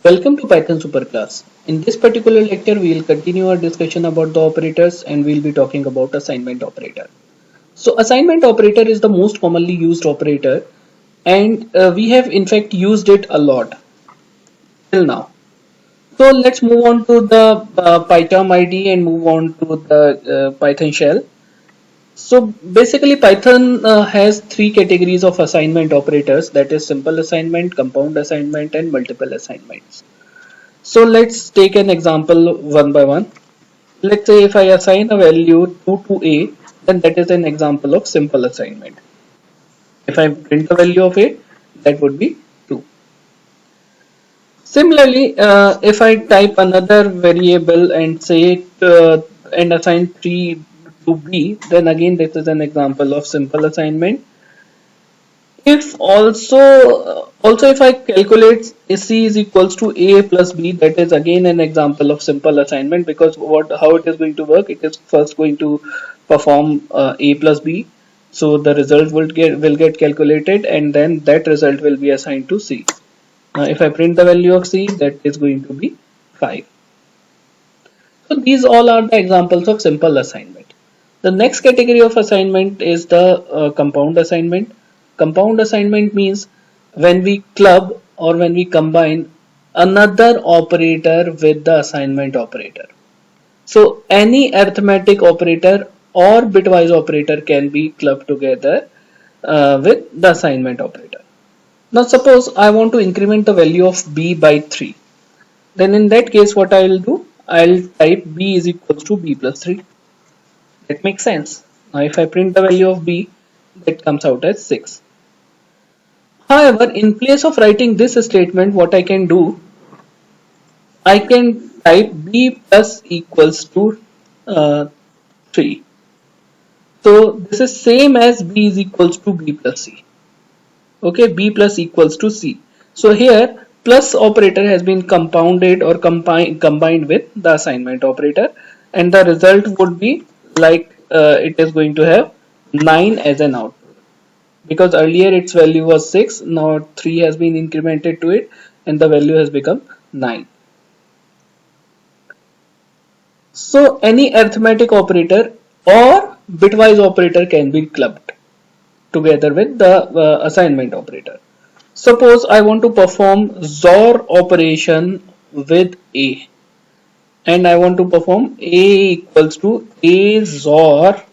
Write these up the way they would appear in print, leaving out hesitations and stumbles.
Welcome to Python Superclass. In this particular lecture, we will continue our discussion about the operators and we will be talking about assignment operator. So assignment operator is the most commonly used operator and we have in fact used it a lot till now. So let's move on to the PyCharm ID and move on to the Python shell. So basically Python has three categories of assignment operators, that is simple assignment, compound assignment and multiple assignments. So let's take an example one by one. Let's say if I assign a value 2 to A, then that is an example of simple assignment. If I print the value of A, that would be 2. Similarly, if I type another variable and say and assign 3 to B, then again this is an example of simple assignment. If also if I calculate C is equals to A plus B, that is again an example of simple assignment, because how it is going to work, it is first going to perform A plus B, so the result will get calculated and then that result will be assigned to C. If I print the value of C, that is going to be 5. So these all are the examples of simple assignment. The next category of assignment is the compound assignment. Compound assignment means when we club or when we combine another operator with the assignment operator. So any arithmetic operator or bitwise operator can be clubbed together with the assignment operator. Now suppose I want to increment the value of b by 3. Then in that case what I will do, I'll type b is equals to b plus 3. That makes sense. Now if I print the value of b, that comes out as 6. However, in place of writing this statement, what I can do, I can type b plus equals to 3. So this is same as b is equals to b plus c. Okay, b plus equals to c. So here plus operator has been compounded or combined with the assignment operator, and the result would be like it is going to have 9 as an output, because earlier its value was 6, now 3 has been incremented to it and the value has become 9. So any arithmetic operator or bitwise operator can be clubbed together with the assignment operator. Suppose I want to perform XOR operation with A, and I want to perform A equals to A XOR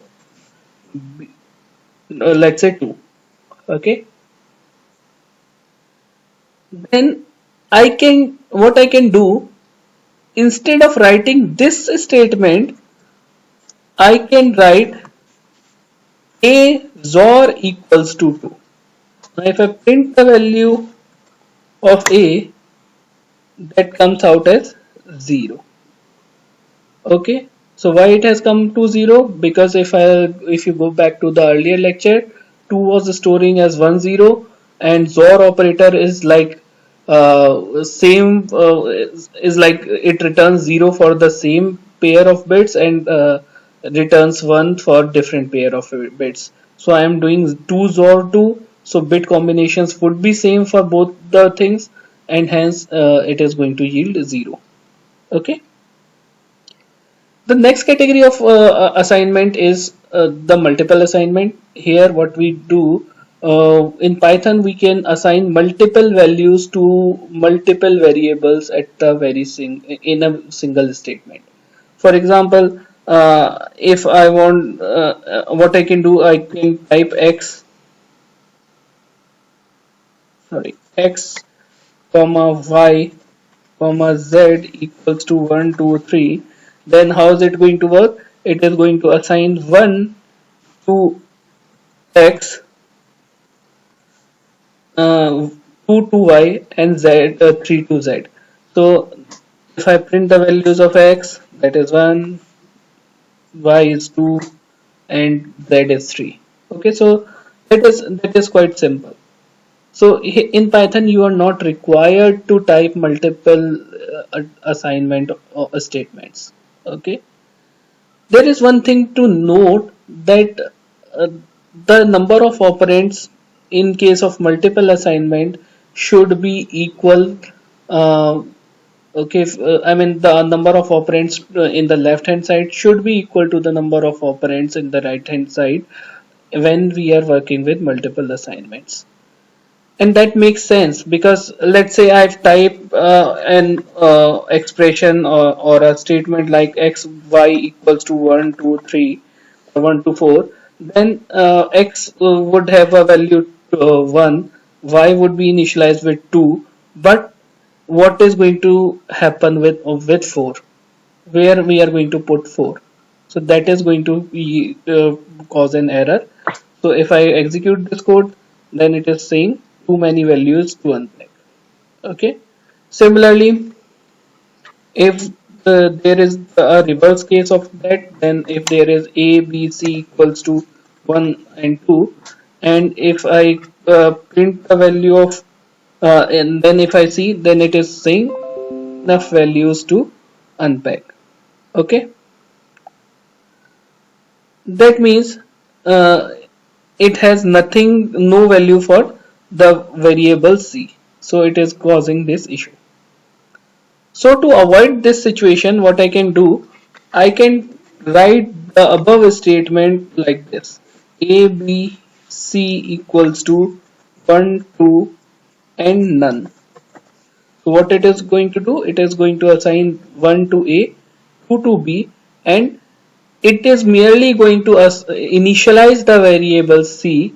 let's say 2. Okay, then what I can do, instead of writing this statement, I can write A XOR equals to 2. Now if I print the value of A, that comes out as 0. Okay, so why it has come to 0? Because if you go back to the earlier lecture, 2 was storing as 1 0 and XOR operator is like is like it returns 0 for the same pair of bits and returns 1 for different pair of bits. So I am doing 2 XOR 2, so bit combinations would be same for both the things, and hence it is going to yield 0. Okay, the next category of assignment is the multiple assignment. Here what we do, in Python we can assign multiple values to multiple variables at the in a single statement. For example, if I want what I can do, I can type x comma y comma z equals to 1 2 3. Then how is it going to work? It is going to assign 1 to x, 2 to y and z 3 to z. So if I print the values of x, that is 1, y is 2 and z is 3. Okay, so that is quite simple. So in Python you are not required to type multiple assignment statements. Okay, there is one thing to note, that uh, the number of operands in case of multiple assignment should be equal Okay, I mean the number of operands in the left hand side should be equal to the number of operands in the right hand side when we are working with multiple assignments. And that makes sense because let's say I've typed an expression or a statement like x y equals to 1 2 3 or 1 to 4, then x would have a value 1, y would be initialized with 2, but what is going to happen with 4, where we are going to put 4, so that is going to be cause an error. So if I execute this code, then it is saying too many values to unpack. Okay, similarly, if there is a reverse case of that, then if there is a b c equals to 1 and 2, and if I print the value of and then if I see, then it is saying enough values to unpack. Okay, that means uh, it has nothing, no value for the variable c, so it is causing this issue. So to avoid this situation, what I can do, I can write the above statement like this: a b c equals to 1 2 and none. So what it is going to do, it is going to assign 1 to a, 2 to b, and it is merely going to initialize the variable c.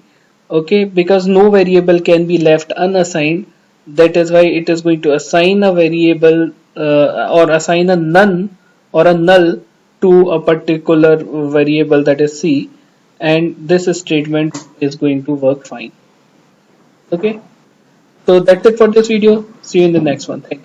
Okay, because no variable can be left unassigned, that is why it is going to assign a variable or assign a none or a null to a particular variable, that is c, and this statement is going to work fine. Okay, so that's it for this video. See you in the next one. Thank you.